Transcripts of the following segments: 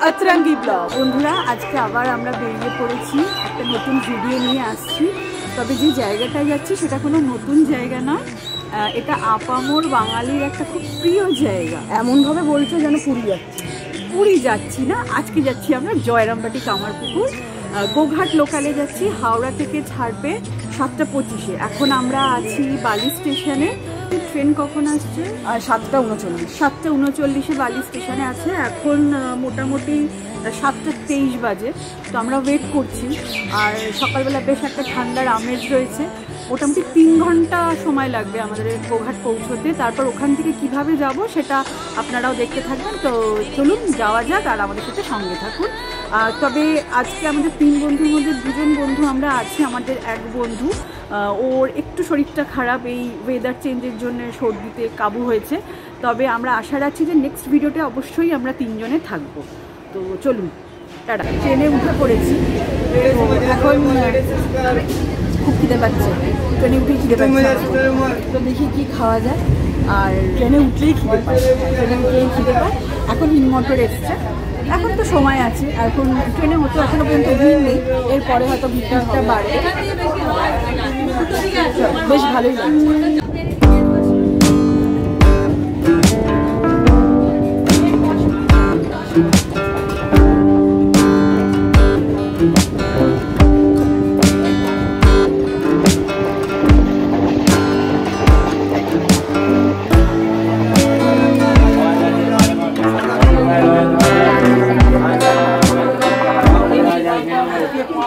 अतरंगी ब्लॉग बंधुरा आज के आबार आमरा बेरिये पड़ेছি একটা নতুন ভিডিও নিয়ে আসছি। তবে যে জায়গাটায় যাচ্ছি সেটা কোনো নতুন জায়গা নয়, এটা আপামর বাঙালির একটা খুব প্রিয় জায়গা। এমনভাবে বলছো যেন পুরী যাচ্ছি না, আজকে যাচ্ছি আমরা জয়রামবাটি কামারপুকুর। গোঘাট লোকালে যাচ্ছি, হাওড়া থেকে ছাড়বে 7:25-এ। এখন আমরা আছি বালি স্টেশনে। ট্রেন কখন আসছে? 7:39 বালি স্টেশনে আছে। এখন মোটামুটি 7:23 বাজে। তো আমরা ওয়েট করছি। আর সকালবেলা বেশ একটা ঠান্ডার আমেজ রয়েছে। মোটামুটি 3 ঘন্টা সময় লাগবে আমাদের গোঘাট পৌঁছতে। তারপর ওখান থেকে কিভাবে যাব সেটা আপনারাও দেখতে থাকবেন। তো চলুন যাওয়া যাক, আর আমাদের সাথে সঙ্গে থাকুন। তবে আজকে আমাদের 3 বন্ধুর মধ্যে 2জন বন্ধু আমরা আছি। আমাদের এক বন্ধু ওর একটু শরীরটা খারাপ, এই ওয়েদার চেঞ্জের জন্য সর্দিতে কাবু হয়েছে। তবে আমরা আশা রাখছি যে নেক্সট ভিডিওতে অবশ্যই আমরা 3 জনে থাকবো। তো চলুন টাটা। ট্রেনে উঠে পড়েছি। এখন খুব খিদে পাচ্ছে, ট্রেনে উঠেই খিদে পাচ্ছে। তো দেখি কি খাওয়া যায়। আর ট্রেনে উঠলেই খিদে পায়, এখন হিমমটর এসছে। এখন তো সময় আছে, এখন ট্রেনের মতো এখনো পর্যন্ত ভিড় নেই। এরপরে হয়তো ভিড়টা বাড়ে, বেশ ভালোই লাগছে।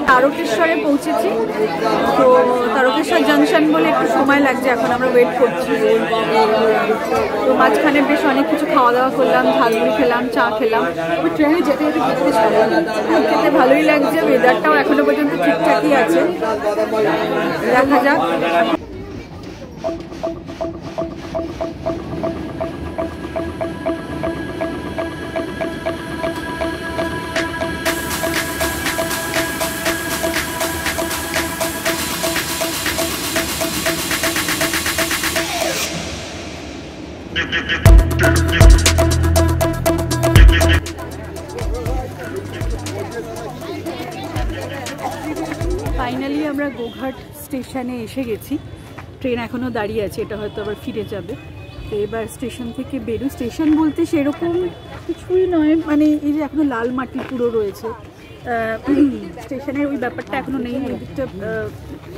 তারকেশ্বরে পৌঁছেছি। তো তারকেশ্বর জাংশন বলে একটু সময় লাগছে, এখন আমরা ওয়েট করছি। তো মাঝখানে বেশ অনেক কিছু খাওয়া দাওয়া করলাম, ঝালমুড়ি খেলাম, চা খেলাম। ট্রেনে যেতে খেতে ভালোই লাগছে। ওয়েদারটাও এখনো পর্যন্ত ঠিকঠাকই আছে, দেখা যাক। ফাইনালি আমরা গোঘাট স্টেশনে এসে গেছি। ট্রেন এখনও দাঁড়িয়ে আছে, এটা হয়তো আবার ফিরে যাবে। তো এবার স্টেশন থেকে বেরোই। স্টেশন বলতে সেরকম কিছুই নয়, মানে এই যে এখনও লাল মাটি পুরো রয়েছে। স্টেশনের ওই ব্যাপারটা এখনও নেই, এদিকটা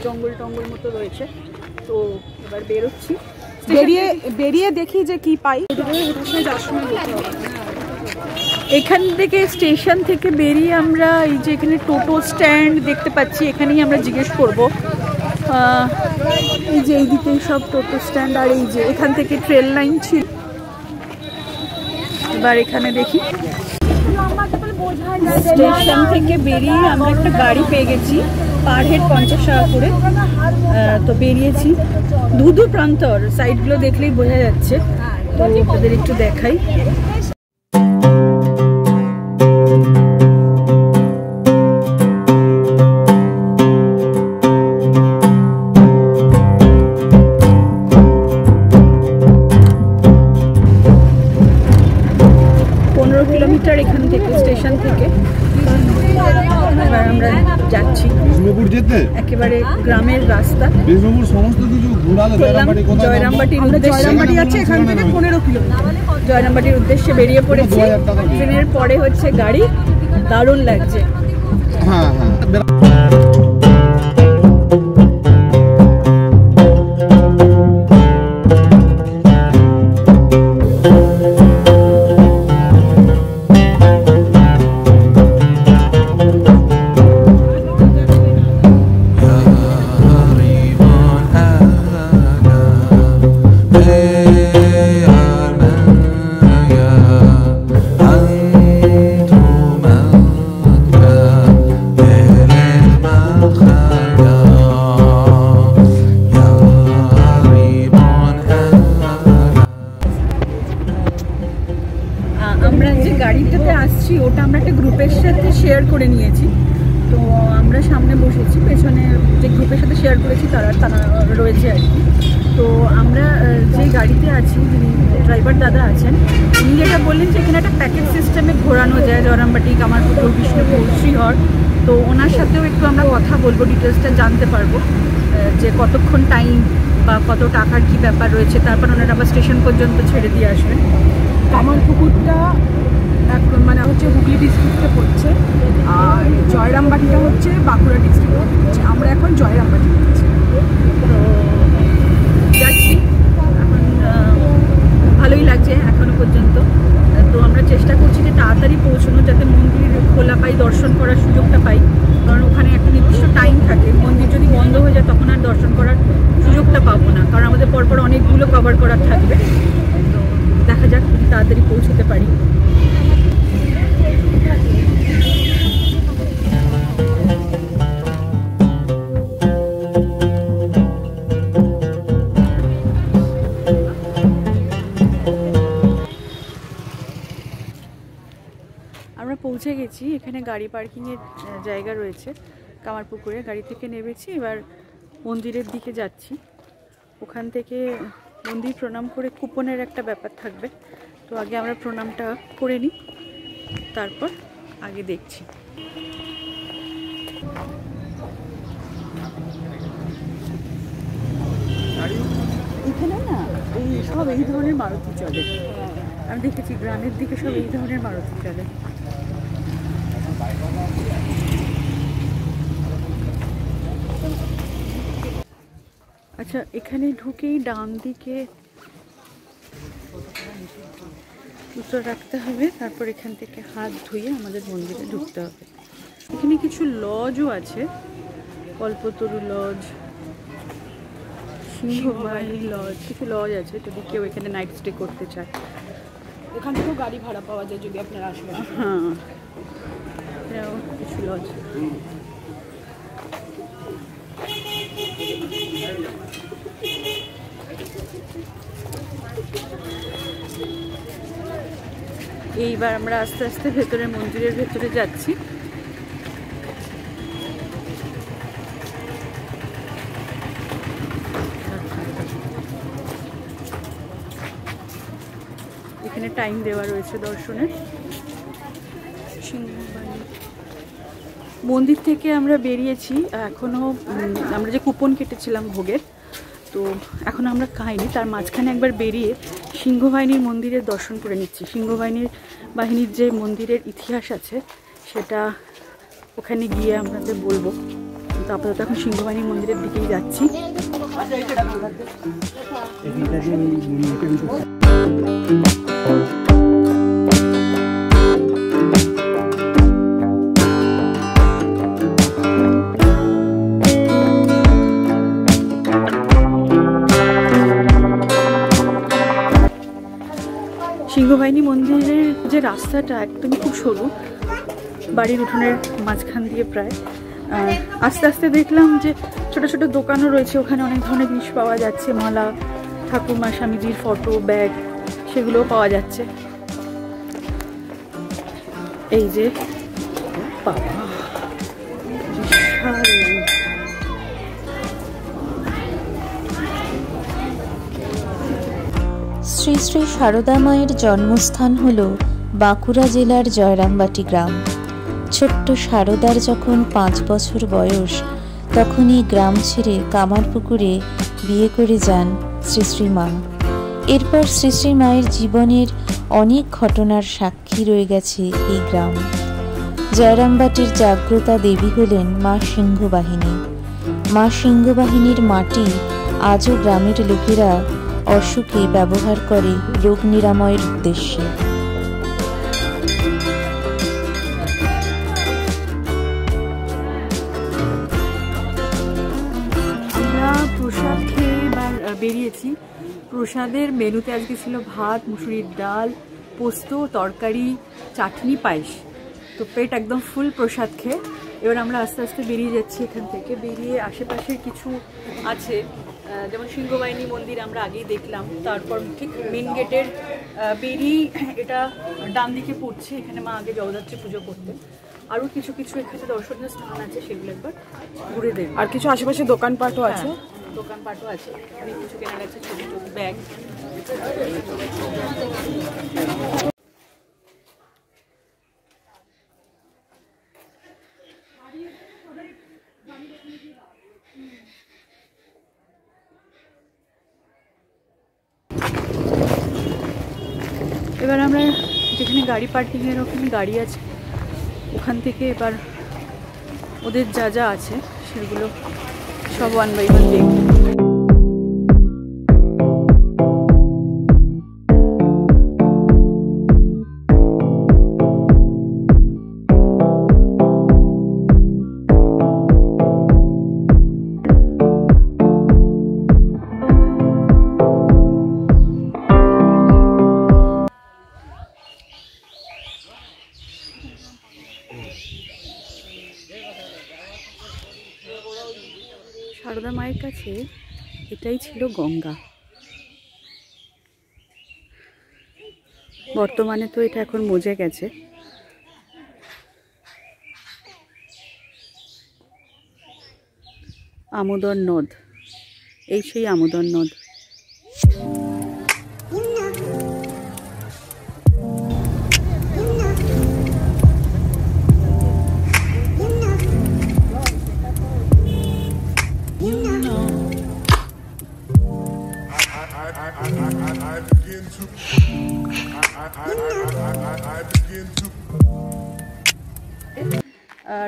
জঙ্গল টঙ্গল মতো রয়েছে। তো এবার বেরোচ্ছি। বেরিয়ে দেখি যে কি পাই। এখান থেকে স্টেশন থেকে বেরিয়ে আমরা এই যে এখানে টোটো স্ট্যান্ড দেখতে পাচ্ছি, এখানেই আমরা জিজ্ঞেস করব। এই যে এইদিকে সব টোটো স্ট্যান্ড, আর এই যে এখান থেকে ট্রেন লাইন ছিল। এবার এখানে দেখি। স্টেশন থেকে বেরিয়ে আমরা একটা গাড়ি পেয়ে গেছি, পার হেড 50 টাকা করে। তো বেরিয়েছি। ধুধু প্রান্তর সাইডগুলো দেখলেই বোঝা যাচ্ছে। তো ওদের একটু দেখাই। এখান থেকে স্টেশন থেকে এবার আমরা যাচ্ছি একেবারে গ্রামের রাস্তা। জয়রামবাটির উদ্দেশ্যে, এখান থেকে 15 কিলোমিটার। জয়রামবাটির উদ্দেশ্যে বেরিয়ে পড়েছি। ট্রেনের পরে হচ্ছে গাড়ি, দারুণ লাগছে। আমরা যে গাড়িটাতে আসছি ওটা আমরা একটা গ্রুপের সাথে শেয়ার করে নিয়েছি। তো আমরা সামনে বসেছি, পেছনে যে গ্রুপের সাথে শেয়ার করেছি তারা রয়েছে আর কি। তো আমরা যে গাড়িতে আছি, যিনি ড্রাইভার দাদা আছেন, উনি যেটা বললেন যে এখানে একটা প্যাকেজ সিস্টেমে ঘোরানো যায় জয়রামবাটি, কামারপুকুর, বিষ্ণুপুর, শ্রীহর। তো ওনার সাথেও একটু আমরা কথা বলবো, ডিটেলসটা জানতে পারবো যে কতক্ষণ টাইম বা কত টাকার কি ব্যাপার রয়েছে। তারপর ওনারা আবার স্টেশন পর্যন্ত ছেড়ে দিয়ে আসবেন। কামারপুকুরটা মানে হচ্ছে হুগলি ডিস্ট্রিক্টে পড়ছে, আর জয়রামবাটিটা হচ্ছে বাঁকুড়া ডিস্ট্রিক্টে পড়ছে। আমরা এখন জয়রামবাটি যাচ্ছি। তো যাচ্ছি এখন, ভালোই লাগছে এখনো পর্যন্ত। তো আমরা চেষ্টা করছি যে তাড়াতাড়ি পৌঁছানো, যাতে মন্দির খোলা পাই, দর্শন করার সুযোগটা পাই। কারণ ওখানে একটা নির্দিষ্ট টাইম থাকে, মন্দির যদি বন্ধ হয়ে যায় তখন আর দর্শন করার সুযোগটা পাবো না, কারণ আমাদের পরপর অনেকগুলো কভার করার থাকবে। তো দেখা যাক যদি তাড়াতাড়ি পৌঁছতে পারি। আমরা পৌঁছে গেছি, এখানে গাড়ি পার্কিংয়ের জায়গা রয়েছে কামারপুকুরে। গাড়ি থেকে নেমেছি, এবার মন্দিরের দিকে যাচ্ছি। ওখান থেকে মন্দির প্রণাম করে কুপনের একটা ব্যাপার থাকবে, তো আগে আমরা প্রণামটা করে নিই, তারপর আগে দেখছি। এখানে না এই ধরনের মারুতি চলে, আমি দেখেছি গ্রামের দিকে সব এই ধরনের মারুতি চলে। আচ্ছা, এখানে ঢুকেই ডান দিকে জুতো রাখতে হবে, তারপর এখান থেকে হাত ধুয়ে আমাদের মন্দিরে ঢুকতে হবে। এখানে কিছু লজও আছে, কল্পতরু লজ, সিংহবাহিনী লজ, কিছু লজ আছে যদি কেউ এখানে নাইট স্টে করতে চায়। এখান থেকেও গাড়ি ভাড়া পাওয়া যায় যদি আপনারা আসবেন। হ্যাঁ, এরাও কিছু লজ। এইবার আমরা আস্তে আস্তে ভেতরে, মন্দিরের ভেতরে যাচ্ছি। এখানে টাইম দেওয়া রয়েছে দর্শনের। মন্দির থেকে আমরা বেরিয়েছি, এখনো আমরা যে কুপন কেটেছিলাম ভোগের, তো এখন আমরা খাইনি। তার মাঝখানে একবার বেরিয়ে সিংহবাহিনীর মন্দিরের দর্শন করে নিচ্ছি। সিংহবাহিনীর যে মন্দিরের ইতিহাস আছে সেটা ওখানে গিয়ে আপনাদের বলবো। তো আপাতত এখন সিংহবাহিনীর মন্দিরের দিকেই যাচ্ছি। সিংহবাহিনী মন্দিরের যে রাস্তাটা একদমই খুব সরু, বাড়ির উঠোনের মাঝখান দিয়ে প্রায়। আস্তে আস্তে দেখলাম যে ছোট ছোট দোকানও রয়েছে, ওখানে অনেক ধরনের জিনিস পাওয়া যাচ্ছে, মালা, ঠাকুমা স্বামীজির ফটো, ব্যাগ, সেগুলোও পাওয়া যাচ্ছে। এই যে বাবা, বিশাল। শ্রী শ্রী সারদা মায়ের জন্মস্থান হল বাঁকুড়া জেলার জয়রামবাটি গ্রাম। ছোট্ট সারদার যখন 5 বছর বয়স, তখনই গ্রাম ছেড়ে কামারপুকুরে বিয়ে করে যান শ্রী শ্রী মা। এরপর শ্রী শ্রী মায়ের জীবনের অনেক ঘটনার সাক্ষী রয়ে গেছে এই গ্রাম। জয়রামবাটির জাগ্রতা দেবী হলেন মা সিংহবাহিনী। মা সিংহবাহিনীর মাটি আজও গ্রামের লোকেরা অসুখে ব্যবহার করে রোগ নিরাময়ের উদ্দেশ্যে। আমরা প্রসাদ খেয়ে এবার বেরিয়েছি। প্রসাদের মেনুতে আজকে ছিল ভাত, মুসুরির ডাল, পোস্ত, তরকারি, চাটনি, পায়েস। তো পেট একদম ফুল প্রসাদ খেয়ে এবার আমরা আস্তে আস্তে বেরিয়ে যাচ্ছি এখান থেকে। বেরিয়ে আশেপাশের কিছু আছে, যেমন সিংহবাহিনী মন্দির আমরা আগেই দেখলাম। তারপর ঠিক মেন গেটের বেরিয়ে এটা ডান দিকে পড়ছে, এখানে মা আগে জগদ্ধাত্রী পুজো করতেন। আরও কিছু কিছু এখানে দর্শনীয় স্থান আছে, সেগুলো একবার ঘুরে দেখব। আর কিছু আশেপাশে দোকানপাটও আছে। দোকানপাটও আছে, অনেক কিছু কেনার আছে, ছোটো ছোটো ব্যাগ। এবার আমরা যেখানে গাড়ি পার্কিংয়ের ওখানে গাড়ি আছে, ওখান থেকে এবার ওদের যা যা আছে সেগুলো সব 1 by 1 দেখব। সারদা মায়ের কাছে এটাই ছিল গঙ্গা। বর্তমানে তো এটা এখন মজে গেছে। আমোদর নদ, এই সেই আমোদর নদ।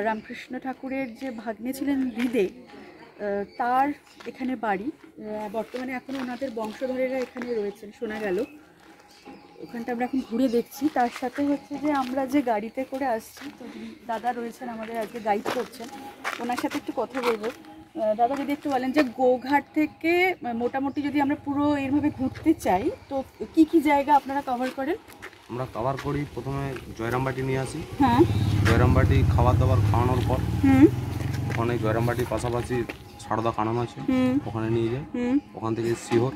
রামকৃষ্ণ ঠাকুরের যে ভাগ্নে ছিলেন হৃদে, তার এখানে বাড়ি। বর্তমানে এখন ওনাদের বংশধরেরা এখানে রয়েছেন শোনা গেল। ওখানটা আমরা এখন ঘুরে দেখছি। তার সাথে হচ্ছে যে আমরা যে গাড়িতে করে আসছি, তো দাদা রয়েছেন আমাদের আজকে গাইড করছেন, ওনার সাথে একটু কথা বলবো। দাদা যদি একটু বলেন যে গোঘাট থেকে মোটামুটি যদি আমরা পুরো এইভাবে ঘুরতে চাই, তো কি কি জায়গা আপনারা কভার করেন? আমরা কভার করি, প্রথমে জয়রামবাটি নিয়ে আসি। হ্যাঁ, জয়রামবাটি খাবার দাবার খাওয়ানোর পর ওখানে জয়রামবাটির পাশাপাশি সারদা কানন আছে, ওখানে নিয়ে যাই। ওখান থেকে শিহর,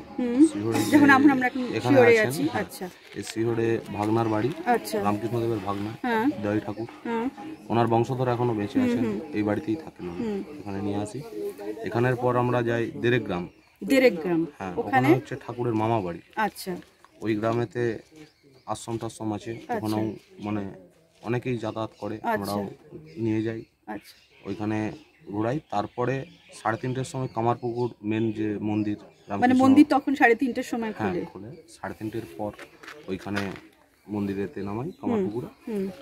শিহরে এখানে আছেন। আচ্ছা, এই শিহরে ভাগনার বাড়ি, আচ্ছা, রামকৃষ্ণদেবের ভাগনা দয়াই ঠাকুর, ওনার বংশধর এখনো বেঁচে আছেন, এই বাড়িতেই থাকেন। ওখানে নিয়ে আসি। এখানের পর আমরা যাই দেরেক গ্রাম। হ্যাঁ, ওখানে হচ্ছে ঠাকুরের মামা বাড়ি। আচ্ছা, ওই গ্রামেতে আশ্রম টাশ্রম আছে, ওখানেও মানে অনেকেই যাতায়াত করে, আমরাও নিয়ে যাই। আচ্ছা, ওইখানে ঘোরাই। তারপরে 3:30টার সময় কামারপুকুর মেন যে মন্দির, মানে মন্দির তখন 3:30টার সময় খোলে। 3:30টার পর ওইখানে মন্দিরেতে নামাই কামারপুকুরে।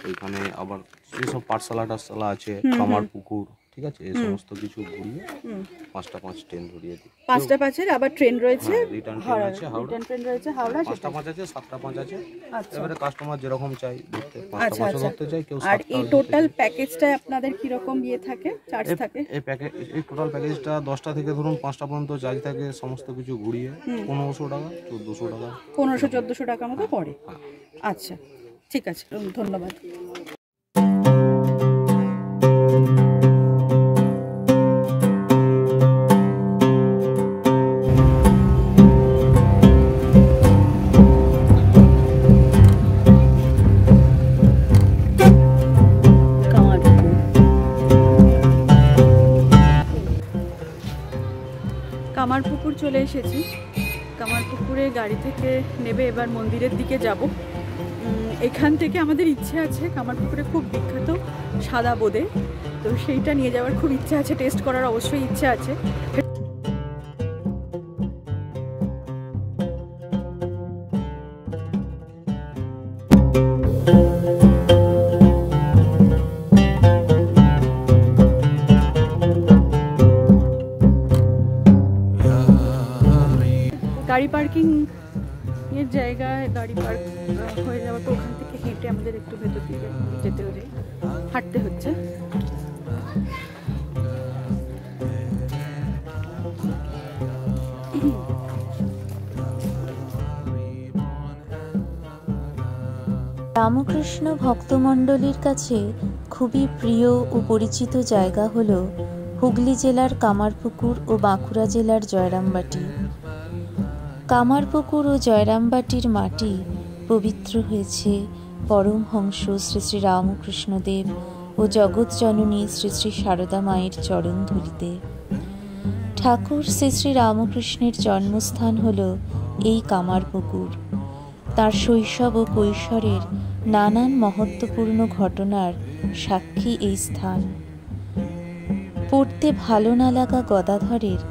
ওইখানে আবার যেসব পাঠশালা টাঠশালা আছে, কামারপুকুর, ঠিক আছে, এই সমস্ত কিছু ঘুরিয়ে 5টা 5 ট্রেন ধরিয়ে দিই। 5টা 5-এর আবার ট্রেন রয়েছে, রিটার্ন ট্রেন আছে হাওড়া, রিটার্ন ট্রেন রয়েছে হাওড়া, 5টা 5 আছে, 7টা 5 আছে। আচ্ছা, এবারে কাস্টমার যেরকম চাই ধরতে, 5টা আচ্ছা, 5 ধরতে চাই কেউ। আর এই টোটাল প্যাকেজটা আপনাদের কি রকম ইয়ে থাকে, চার্জ থাকে? এই প্যাকেজ, এই টোটাল প্যাকেজটা 10টা থেকে ধরুন 5টা পর্যন্ত চার্জ থাকে, সমস্ত কিছু ঘুরিয়ে 1500 টাকা, 1400 টাকা, 1500-1400 টাকা মতো পড়ে। আচ্ছা, ঠিক আছে, ধন্যবাদ। কামারপুকুর চলে এসেছি। কামারপুকুরে গাড়ি থেকে নেবে এবার মন্দিরের দিকে যাব। এখান থেকে আমাদের ইচ্ছে আছে, কামারপুকুরে খুব বিখ্যাত সাদা বোঁদে, তো সেইটা নিয়ে যাওয়ার খুব ইচ্ছা আছে, টেস্ট করার অবশ্যই ইচ্ছা আছে। গাড়ি পার্কিং এর জায়গায় গাড়ি পার্ক হয়ে যাওয়ার পর ওখান থেকে হেঁটে আমাদের একটু ভেতর দিকে যেতে হলে হাঁটতে হচ্ছে। রামকৃষ্ণ ভক্তমণ্ডলীর কাছে খুবই প্রিয় ও পরিচিত জায়গা হল হুগলি জেলার কামারপুকুর ও বাঁকুড়া জেলার জয়রামবাটি। কামারপুকুর ও জয়রামবাটির মাটি পবিত্র হয়েছে পরমহংস শ্রী শ্রী রামকৃষ্ণদেব ও ও জগৎজননী শ্রী শ্রী সারদা মায়ের চরণ ধুলিতে। ঠাকুর শ্রী শ্রী রামকৃষ্ণের জন্মস্থান হল এই কামারপুকুর। তার শৈশব ও কৈশোরের নানান মহত্বপূর্ণ ঘটনার সাক্ষী এই স্থান। পড়তে ভালো না লাগা গদাধরের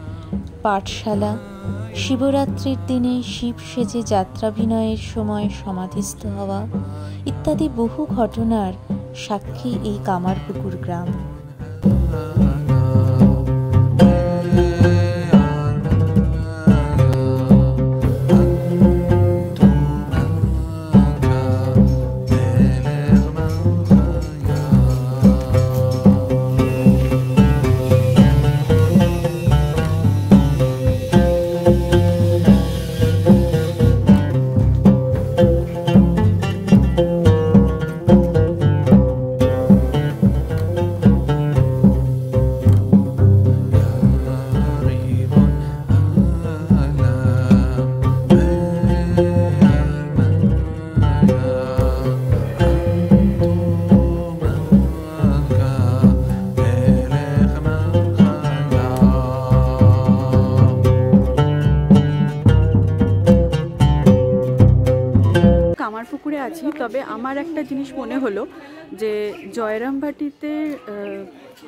পাঠশালা, শিবরাত্রির দিনে শিব সেজে যাত্রাভিনয়ের সময় সমাধিস্থ হওয়া ইত্যাদি বহু ঘটনার সাক্ষী এই কামারপুকুর গ্রাম। কামারপুকুরে আছি, তবে আমার একটা জিনিস মনে হলো যে জয়রামবাটিতে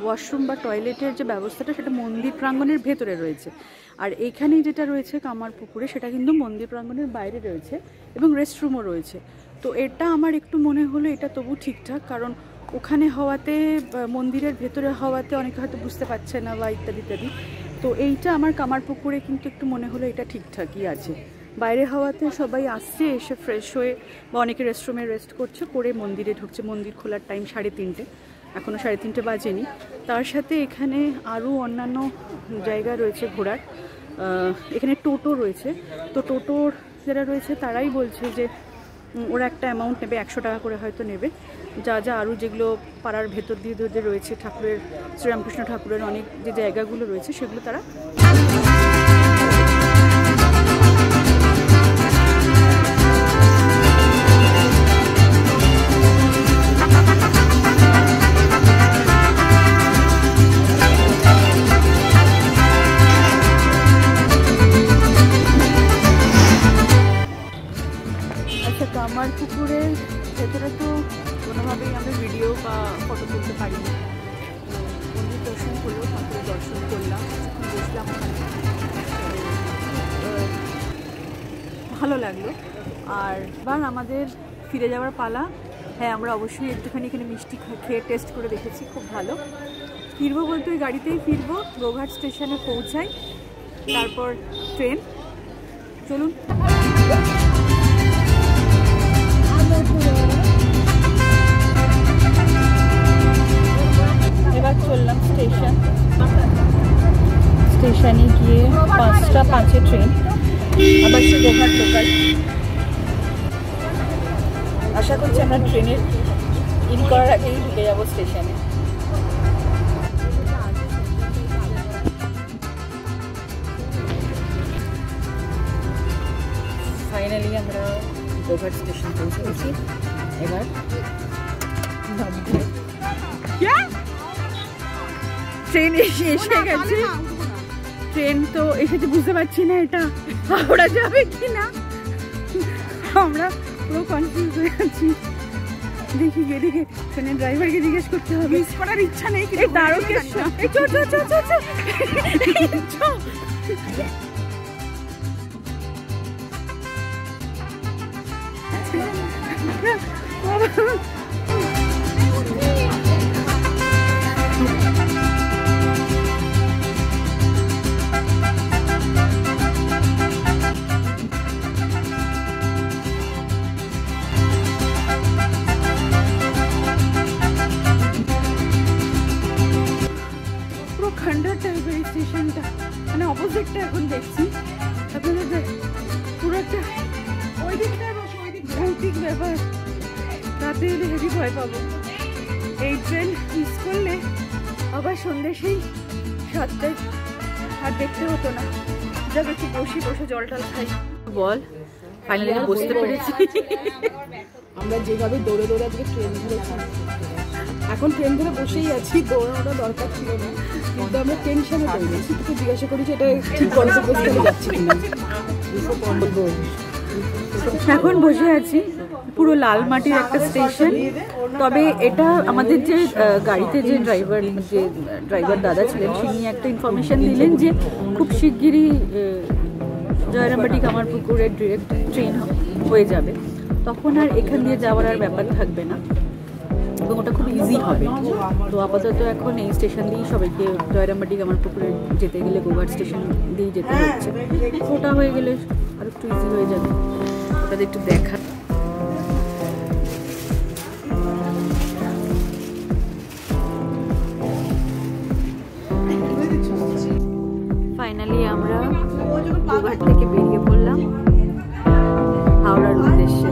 ওয়াশরুম বা টয়লেটের যে ব্যবস্থাটা সেটা মন্দির প্রাঙ্গণের ভেতরে রয়েছে, আর এইখানে যেটা রয়েছে কামারপুকুরে সেটা কিন্তু মন্দির প্রাঙ্গণের বাইরে রয়েছে এবং রেস্টরুমও রয়েছে। তো এটা আমার একটু মনে হলো এটা তবু ঠিকঠাক, কারণ ওখানে হওয়াতে মন্দিরের ভেতরে হওয়াতে অনেকে হয়তো বুঝতে পারছে না বা ইত্যাদি ইত্যাদি। তো এইটা আমার কামারপুকুরে কিন্তু একটু মনে হলো এটা ঠিকঠাকই আছে। বাইরে হওয়াতে সবাই আসছে, এসে ফ্রেশ হয়ে বা অনেকে রেস্টরুমে রেস্ট করছে, করে মন্দিরে ঢুকছে। মন্দির খোলার টাইম 3:30, এখনও 3:30 বাজেনি। তার সাথে এখানে আরও অন্যান্য জায়গা রয়েছে ঘোরার। এখানে টোটো রয়েছে, তো টোটোর যারা রয়েছে তারাই বলছে যে ওরা একটা অ্যামাউন্ট নেবে, 100 টাকা করে হয়তো নেবে। যা যা আরও যেগুলো পাড়ার ভেতর দিয়ে যে রয়েছে ঠাকুরের, শ্রীরামকৃষ্ণ ঠাকুরের অনেক যে জায়গাগুলো রয়েছে সেগুলো তারা কামারপুকুরের ভেতরে তো কোনোভাবেই আমরা ভিডিও বা ফটো তুলতে পারি না। মন্দির দর্শন করলেও ঠাকুরের দর্শন করলাম, বসলাম, ভালো লাগলো। আর এবার আমাদের ফিরে যাওয়ার পালা। হ্যাঁ, আমরা অবশ্যই একটুখানি এখানে মিষ্টি খেয়ে টেস্ট করে দেখেছি, খুব ভালো। ফিরবো বলতে ওই গাড়িতেই ফিরবো, গোঘাট স্টেশনে পৌঁছাই, তারপর ট্রেন। চলুন। এবার চললাম স্টেশনে গিয়ে 5:05 ট্রেন, আবার সে গোঘাট লোকাল। আশা করছি আমরা ট্রেনের করার আগেই ঢুকে যাবো স্টেশনে। ফাইনালি আমরা গোঘাট স্টেশন পৌঁছে গেছি। এবার ট্রেন এসে গেছে। ট্রেন তো এসেছে, বুঝতে পারছি না এটা হাওড়া যাবে কি না, আমরা পুরো কনফিউজ হয়ে আছি। দেখি ট্রেনের ড্রাইভারকে জিজ্ঞেস করতে হবে। মিস করার ইচ্ছা নেই, কিন্তু খন্ডার টাইপের স্টেশনটা, মানে অপোজিটটা এখন দেখছি আপনাদের, পুরো একটা ওই দিকটা ভৌতিক ব্যাপার। রাতে এলে হেভি ভয় পাবো। এই ট্রেন মিস করলে আবার সন্ধ্যে সেই 7টায় আর দেখতে হতো না। যাবে একটু বসে জল টল খাই। বল, ফাইনালি বসতে পেরেছি। আমরা যেভাবে দৌড়ে দৌড়ে আজকে ট্রেন ধরেছি, এখন ট্রেন ধরে বসেই আছি, দৌড়ানোটা দরকার ছিল না, কিন্তু আমরা টেনশনে পড়ে গেছি। তোকে জিজ্ঞাসা করি যে এটা ঠিক গন্তব্যস্থলে যাচ্ছে কিনা। এখন বসে আছি পুরো লালমাটির একটা স্টেশন। তবে এটা আমাদের যে গাড়িতে যে ড্রাইভার দাদা ছিলেন, তিনি একটা ইনফরমেশন দিলেন যে খুব শিগগিরই জয়রামবাটি কামারপুকুরের ডিরেক্ট ট্রেন হয়ে যাবে, তখন আর এখান দিয়ে যাওয়ার আর ব্যাপার থাকবে না এবং ওটা খুব ইজি হবে। তো আপাতত এখন এই স্টেশন দিয়েই সবাইকে জয়রামবাটি কামারপুকুরে যেতে গেলে গোঘাট স্টেশন দিয়েই যেতে হচ্ছে। ওটা হয়ে গেলে আর একটু ইজি হয়ে যাবে, ওটাতে একটু দেখা। ফাইনালি আমরা গোঘাট থেকে বেরিয়ে পড়লাম হাওড়ার উদ্দেশ্যে।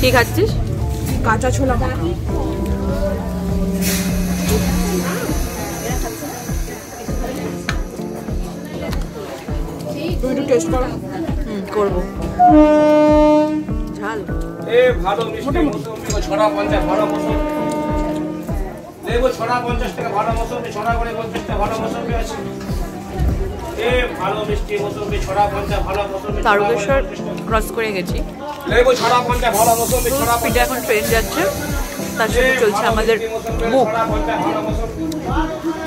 কি খাচ্ছিস? কাঁচা ছোলা মাখা। তুই একটু টেস্ট করো। করবো। ঝাল ভালো মিষ্টি মৌসুমি ছড়া 50 ভালো মৌসুমি লেবু ছড়া 50 টাকা ভালো মৌসুমি ছড়া করে 50 টাকা ভালো মৌসুমি আছে। ভালো মিষ্টি মৌসুমি ছড়া 50 ভালো মৌসুমি তারকেশ্বর ক্রস করে গেছি। লেবু ছড়া 50 ভালো মৌসুমি ছড়া স্পিডে এখন ট্রেন যাচ্ছে, তার সাথে চলছে আমাদের মুখ।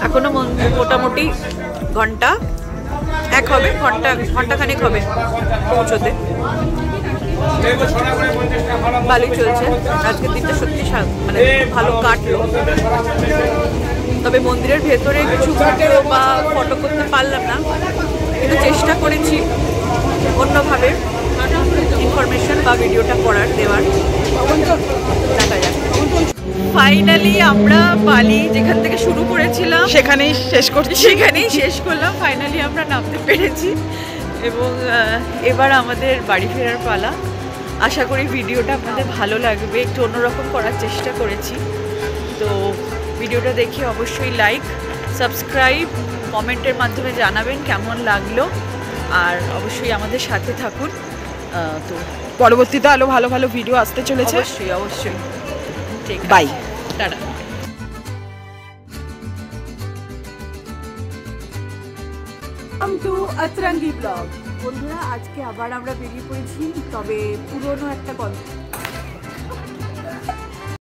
এখনো মোটামুটি ঘন্টা এক হবে, ঘন্টাখানেক হবে পৌঁছতে। ভালোই চলছে, আজকের দিনটা সত্যি মানে ভালো কাটলো। তবে মন্দিরের ভেতরে কিছু ভিডিও বা ফটো করতে পারলাম না, কিন্তু চেষ্টা করেছি অন্যভাবে ইনফরমেশন বা ভিডিওটা দেওয়ার। দেখা যাক। ফাইনালি আমরা বালি যেখান থেকে শুরু করেছিলাম সেখানেই শেষ করলাম। ফাইনালি আমরা নামতে পেরেছি এবং এবার আমাদের বাড়ি ফেরার পালা। আশা করি ভিডিওটা আপনাদের ভালো লাগবে, একটু অন্যরকম করার চেষ্টা করেছি। তো ভিডিওটা দেখে অবশ্যই লাইক, সাবস্ক্রাইব, কমেন্টের মাধ্যমে জানাবেন কেমন লাগলো, আর অবশ্যই আমাদের সাথে থাকুন। তো পরবর্তীতে আরো ভালো ভালো ভিডিও আসতে চলেছে। অবশ্যই ঠিক, বাই, টাটা। আতরঙ্গি ব্লগ। বন্ধুরা, আজকে আবার আমরা বেরিয়ে পড়েছি, তবে পুরনো একটা